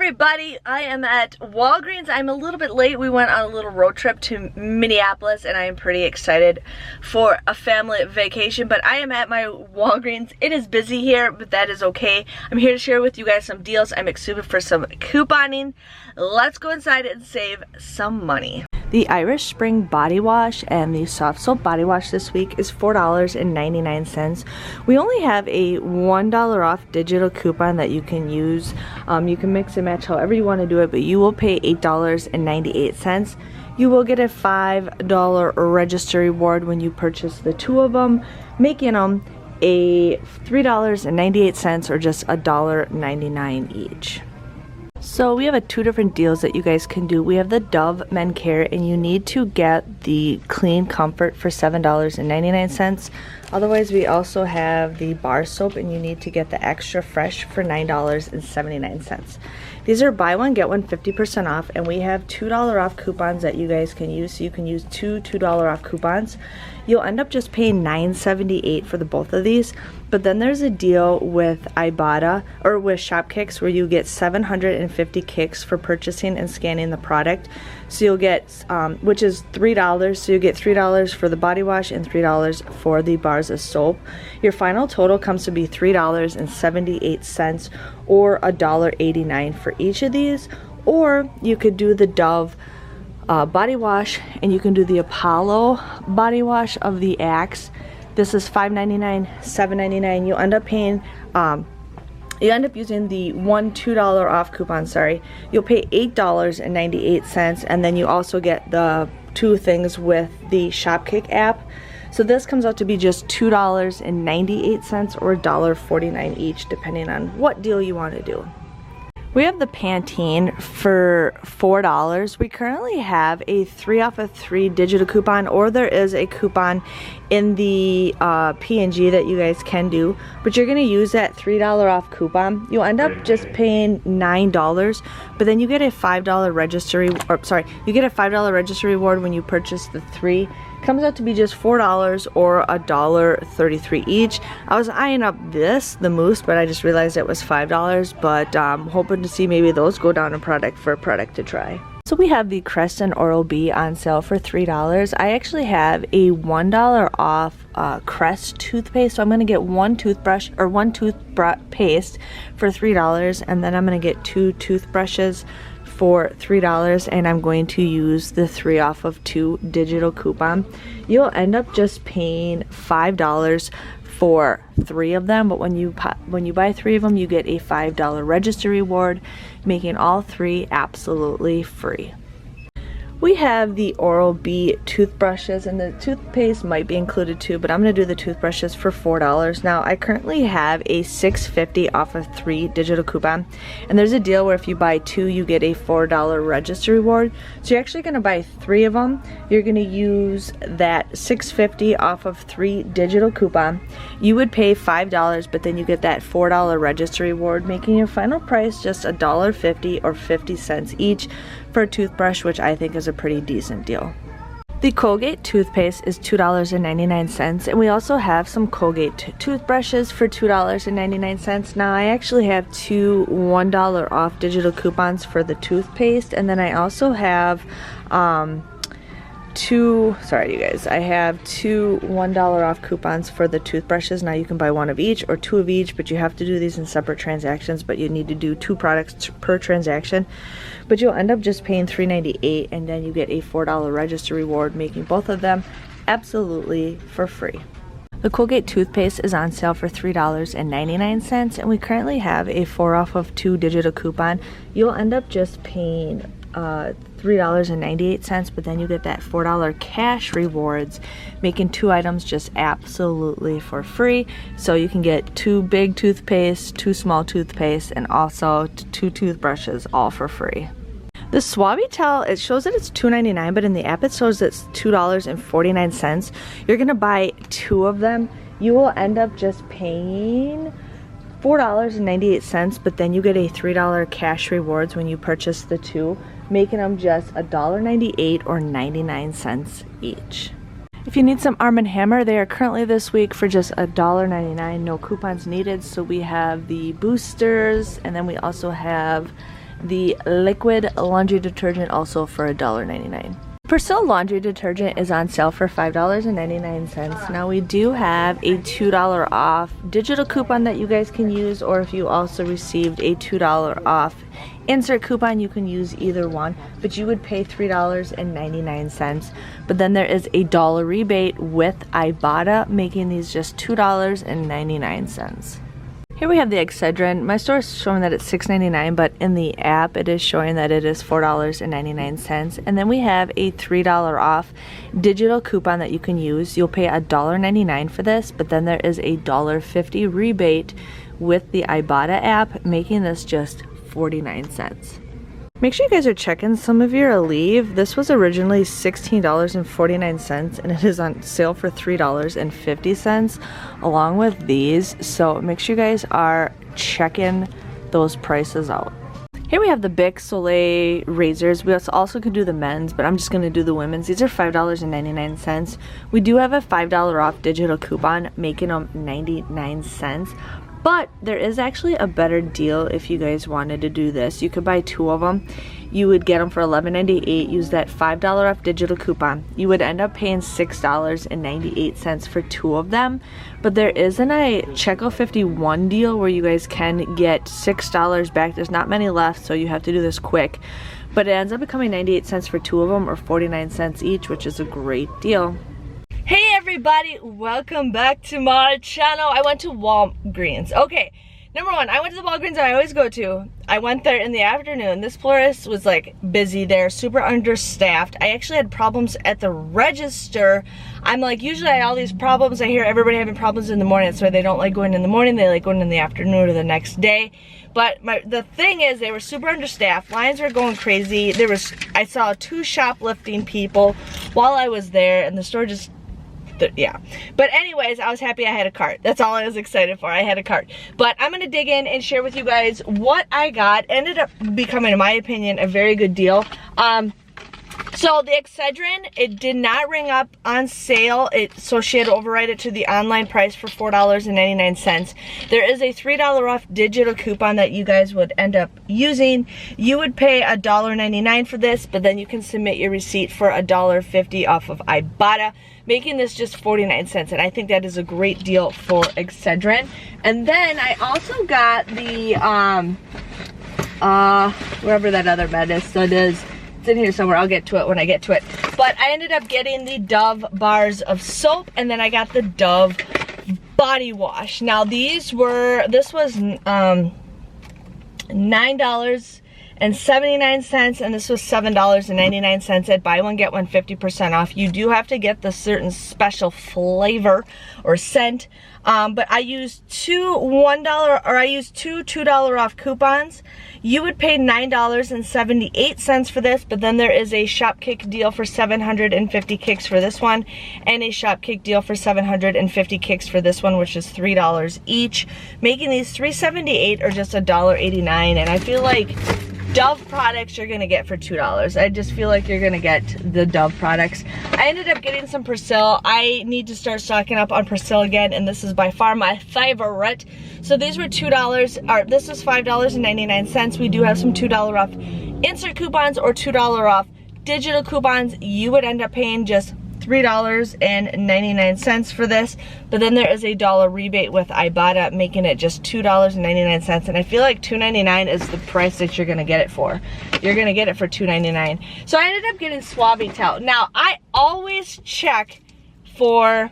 everybody, I am at Walgreens. I'm a little bit late. We went on a little road trip to Minneapolis and I am pretty excited for a family vacation, but I am at my Walgreens. It is busy here, but that is okay. I'm here to share with you guys some deals. I'm excited for some couponing. Let's go inside and save some money. The Irish Spring Body Wash and the Soft Soap Body Wash this week is $4.99. We only have a $1 off digital coupon that you can use. You can mix and match however you want to do it, but you will pay $8.98. You will get a $5 register reward when you purchase the two of them, making them a $3.98 or just $1.99 each. So we have two different deals that you guys can do. We have the Dove Men Care, and you need to get the Clean Comfort for $7.99. Otherwise, we also have the bar soap, and you need to get the Extra Fresh for $9.79. These are buy one, get one 50% off, and we have $2 off coupons that you guys can use. So you can use two $2 off coupons. You'll end up just paying $9.78 for the both of these. But then there's a deal with Ibotta or with Shopkicks where you get 750 kicks for purchasing and scanning the product. So you'll get, which is $3. So you get $3 for the body wash and $3 for the bars of soap. Your final total comes to be $3.78 or $1.89 for each of these. Or you could do the Dove body wash, and you can do the Apollo body wash of the Axe. This is $5.99, $7.99. You end up paying, you end up using the $2 off coupon, sorry. You'll pay $8.98, and then you also get the two things with the Shopkick app. So this comes out to be just $2.98 or $1.49 each, depending on what deal you want to do. We have the Pantene for $4. We currently have a 3 off of 3 digital coupon, or there is a coupon in the P&G that you guys can do, but you're going to use that $3 off coupon. You'll end up just paying $9, but then you get a $5 registry, or sorry, you get a $5 registry reward when you purchase the 3. Comes out to be just $4 or $1.33 each. I was eyeing up the Mousse, but I just realized it was $5, but hoping to see maybe those go down in product for a product to try. So we have the Crest and Oral-B on sale for $3. I actually have a $1 off Crest toothpaste, so I'm going to get one toothbrush or one toothpaste for $3, and then I'm going to get 2 toothbrushes for $3, and I'm going to use the 3 off of 2 digital coupon. You'll end up just paying $5 for 3 of them, but when you buy 3 of them, you get a $5 register reward, making all 3 absolutely free. We have the Oral-B toothbrushes, and the toothpaste might be included too, but I'm going to do the toothbrushes for $4. Now, I currently have a $6.50 off of 3 digital coupon, and there's a deal where if you buy 2, you get a $4 register reward. So you're actually going to buy 3 of them. You're going to use that $6.50 off of 3 digital coupon. You would pay $5, but then you get that $4 register reward, making your final price just $1.50 or 50 cents each for a toothbrush, which I think is a pretty decent deal. The Colgate Toothpaste is $2.99, and we also have some Colgate toothbrushes for $2.99. Now, I actually have 2 $1 off digital coupons for the toothpaste, and then I also have two $1 off coupons for the toothbrushes. Now you can buy 1 of each or 2 of each, but you have to do these in separate transactions, but you need to do 2 products per transaction. But you'll end up just paying $3.98, and then you get a $4 register reward, making both of them absolutely for free. The Colgate toothpaste is on sale for $3.99, and we currently have a 4 off of 2 digital coupon. You'll end up just paying $3.98, but then you get that $4 cash rewards, making 2 items just absolutely for free. So you can get 2 big toothpaste, 2 small toothpaste, and also 2 toothbrushes, all for free. The Suavitel, it shows that it's $2.99, but in the app it shows it's $2.49. You're gonna buy 2 of them. You will end up just paying $4.98, but then you get a $3 cash rewards when you purchase the 2, making them just $1.98 or 99 cents each. If you need some Arm & Hammer, they are currently this week for just $1.99, no coupons needed. So we have the boosters, and then we also have the liquid laundry detergent also for $1.99. Persil laundry detergent is on sale for $5.99. Now we do have a $2 off digital coupon that you guys can use, or if you also received a $2 off insert coupon, you can use either one, but you would pay $3.99. But then there is a $1 rebate with Ibotta, making these just $2.99. Here we have the Excedrin. My store is showing that it's $6.99, but in the app it is showing that it is $4.99. And then we have a $3 off digital coupon that you can use. You'll pay $1.99 for this, but then there is a $1.50 rebate with the Ibotta app, making this just 49 cents. Make sure you guys are checking some of your Aleve. This was originally $16.49 and it is on sale for $3.50 along with these. So make sure you guys are checking those prices out. Here we have the Bic Soleil razors. We also could do the men's, but I'm just going to do the women's. These are $5.99. We do have a $5 off digital coupon, making them 99 cents. But there is actually a better deal if you guys wanted to do this. You could buy 2 of them. You would get them for $11.98. Use that $5 off digital coupon. You would end up paying $6.98 for 2 of them. But there isn't a Checo 51 deal where you guys can get $6 back. There's not many left, so you have to do this quick. But it ends up becoming 98 cents for 2 of them, or 49 cents each, which is a great deal. Hey everybody, welcome back to my channel. I went to Walgreens. Okay, number one, I went to the Walgreens I always go to. I went there in the afternoon. This florist was like busy there, super understaffed. I actually had problems at the register. I'm like, usually I have all these problems. I hear everybody having problems in the morning. That's why they don't like going in the morning. They like going in the afternoon or the next day. But the thing is, they were super understaffed. Lines were going crazy. I saw 2 shoplifting people while I was there, and the store just, yeah. But anyways, I was happy I had a cart. That's all I was excited for. I had a cart. But I'm going to dig in and share with you guys what I got. Ended up becoming, in my opinion, a very good deal. So the Excedrin, it did not ring up on sale, so she had to override it to the online price for $4.99. There is a $3 off digital coupon that you guys would end up using. You would pay $1.99 for this, but then you can submit your receipt for $1.50 off of Ibotta, making this just 49 cents. And I think that is a great deal for Excedrin. And then I also got the, wherever that other bed is, so it is. It's in here somewhere. I'll get to it when I get to it. But I ended up getting the Dove bars of soap, and then I got the Dove body wash. Now this was $9.79, and this was $7.99 at buy one get one 50% off. You do have to get the certain special flavor or scent, but I used two $2 off coupons. You would pay $9.78 for this, but then there is a Shopkick deal for 750 kicks for this one, and a Shopkick deal for 750 kicks for this one, which is $3 each, making these $3.78 or just $1.89. And I feel like Dove products you're gonna get for $2. I just feel like you're gonna get the Dove products. I ended up getting some Persil. I need to start stocking up on Persil again, and this is by far my favorite. So these were $2, or this was $5.99. We do have some $2 off insert coupons or $2 off digital coupons. You would end up paying just $3.99 for this, but then there is a $1 rebate with Ibotta, making it just $2.99. And I feel like $2.99 is the price that you're gonna get it for. You're gonna get it for $2.99. So I ended up getting Suavitel. Now I always check for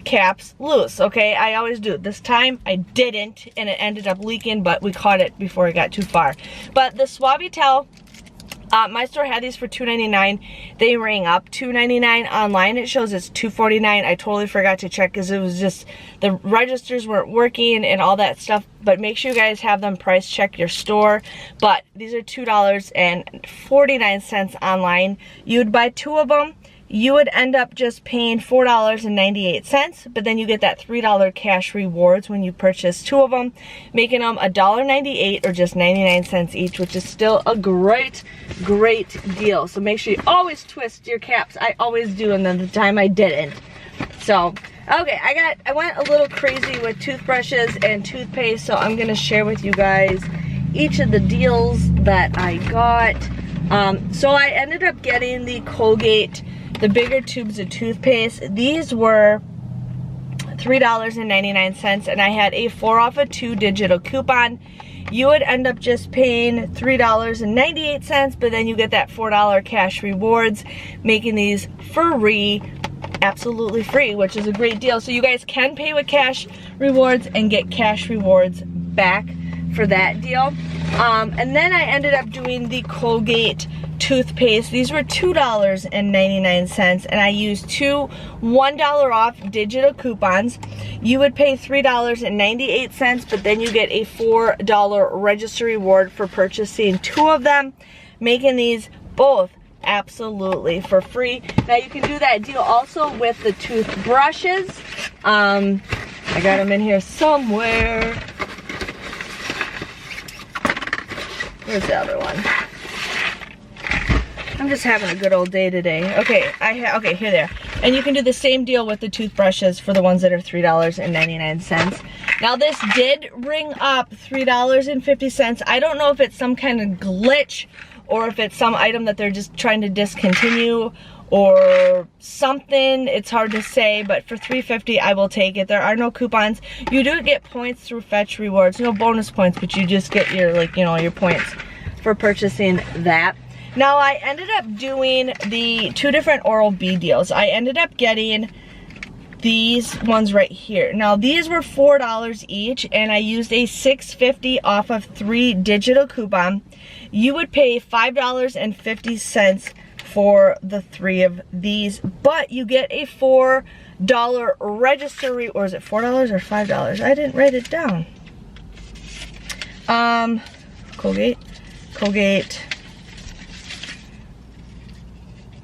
caps loose, okay? I always do. This time I didn't, and it ended up leaking, but we caught it before it got too far. But the Suavitel, my store had these for $2.99. They rang up $2.99. Online it shows it's $2.49. I totally forgot to check because it was just the registers weren't working and all that stuff. But make sure you guys have them price check your store. But these are $2.49 online. You would buy 2 of them. You would end up just paying $4.98, but then you get that $3 cash rewards when you purchase 2 of them, making them $1.98 or just 99 cents each, which is still a great deal. So make sure you always twist your caps. I always do, and then the time I didn't. So, okay, I went a little crazy with toothbrushes and toothpaste, so I'm gonna share with you guys each of the deals that I got. So I ended up getting the Colgate, the bigger tubes of toothpaste. These were $3.99, and I had a 4 off of 2 digital coupon. You would end up just paying $3.98, but then you get that $4 cash rewards, making these free, absolutely free, which is a great deal. So you guys can pay with cash rewards and get cash rewards back for that deal. And then I ended up doing the Colgate toothpaste. These were $2.99, and I used 2 $1 off digital coupons. You would pay $3.98, but then you get a $4 register reward for purchasing 2 of them, making these both absolutely for free. Now you can do that deal also with the toothbrushes. I got them in here somewhere. Where's the other one? I'm just having a good old day today. Okay, okay, here they are. And you can do the same deal with the toothbrushes for the ones that are $3.99. Now this did ring up $3.50. I don't know if it's some kind of glitch or if it's some item that they're just trying to discontinue or something. It's hard to say, but for $3.50 I will take it. There are no coupons. You do get points through Fetch Rewards, no bonus points, but you just get your, like, you know, your points for purchasing that. Now I ended up doing the 2 different Oral-B deals. I ended up getting these ones right here. Now these were $4 each, and I used a $6.50 off of 3 digital coupon. You would pay $5.50 for the 3 of these, but you get a $4 register, or is it $4 or $5? I didn't write it down. Colgate,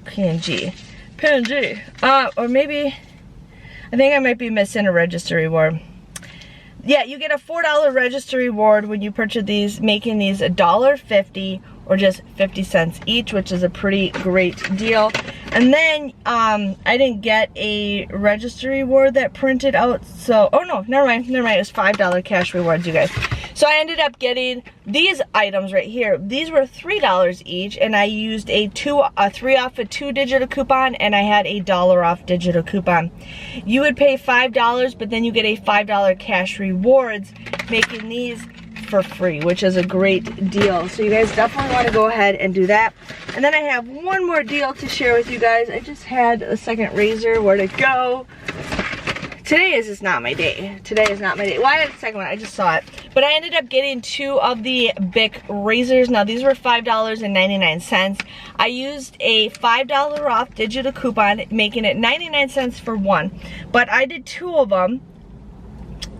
P&G, or maybe, I think I might be missing a register reward. Yeah, you get a $4 register reward when you purchase these, making these $1.50 or just 50 cents each, which is a pretty great deal. And then I didn't get a register reward that printed out, so, oh no, never mind, it was $5 cash rewards, you guys. So I ended up getting these items right here. These were $3 each, and I used a 3 off a 2 digital coupon, and I had a $1 off digital coupon. You would pay $5, but then you get a $5 cash rewards, making these for free, which is a great deal. So you guys definitely want to go ahead and do that. And then I have one more deal to share with you guys. I just had a second razor. Where'd it go? Today is just not my day. Today is not my day. Well, I had a second one, I just saw it. But I ended up getting 2 of the Bic Razors. Now these were $5.99. I used a $5 off digital coupon, making it 99 cents for 1. But I did 2 of them,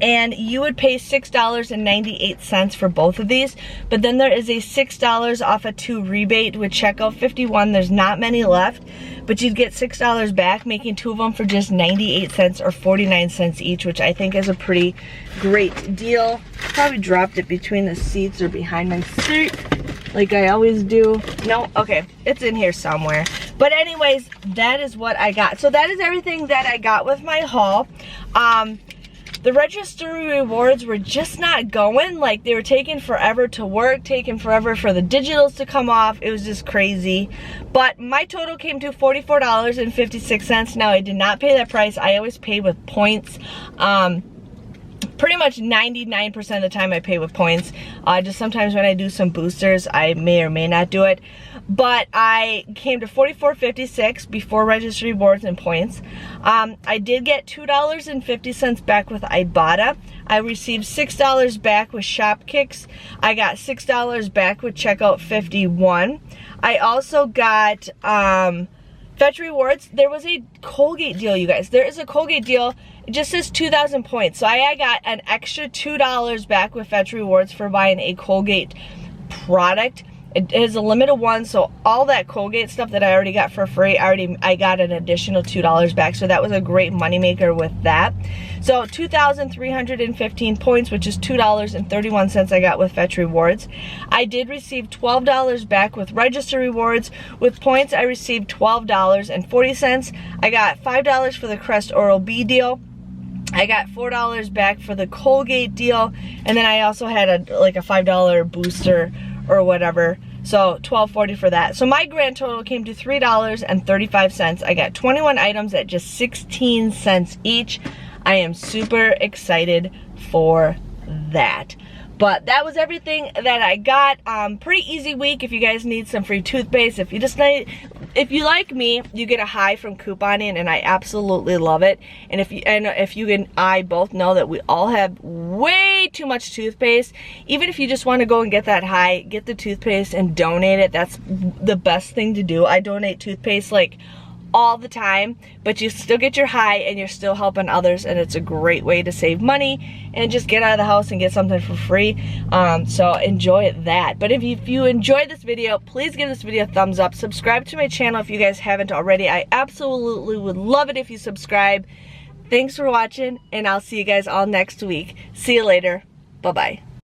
and you would pay $6.98 for both of these. But then there is a $6 off a 2 rebate with checkout 51. There's not many left, but you'd get $6 back, making 2 of them for just 98 cents or 49 cents each, which I think is a pretty great deal. Probably dropped it between the seats or behind my seat, like I always do. No, okay, it's in here somewhere. But anyways, that is what I got. So that is everything that I got with my haul. The register rewards were just not going. Like, they were taking forever to work, taking forever for the digitals to come off. It was just crazy. But my total came to $44.56. Now, I did not pay that price. I always pay with points. Pretty much 99% of the time I pay with points. Just sometimes when I do some boosters, I may or may not do it. But I came to $44.56 before registry rewards and points. I did get $2.50 back with Ibotta. I received $6 back with Shopkicks. I got $6 back with Checkout 51. I also got Fetch Rewards. There was a Colgate deal, you guys. There is a Colgate deal. It just says 2,000 points. So I got an extra $2 back with Fetch Rewards for buying a Colgate product. It is a limit of 1, so all that Colgate stuff that I already got for free, I got an additional $2 back. So that was a great moneymaker with that. So 2,315 points, which is $2.31 I got with Fetch Rewards. I did receive $12 back with Register Rewards. With points, I received $12.40. I got $5 for the Crest Oral-B deal. I got $4 back for the Colgate deal, and then I also had like a $5 booster or whatever. So $12.40 for that. So my grand total came to $3.35. I got 21 items at just 16 cents each. I am super excited for that. But that was everything that I got. Pretty easy week if you guys need some free toothpaste. If you like me, you get a high from couponing, and I absolutely love it. And if you and I both know that we all have way too much toothpaste, even if you just want to go and get that high, get the toothpaste and donate it. That's the best thing to do. I donate toothpaste like all the time, but you still get your high and you're still helping others, and it's a great way to save money and just get out of the house and get something for free. So enjoy that. But if you enjoyed this video, please give this video a thumbs up. Subscribe to my channel if you guys haven't already. I absolutely would love it if you subscribe. Thanks for watching, and I'll see you guys all next week. See you later. Bye-bye.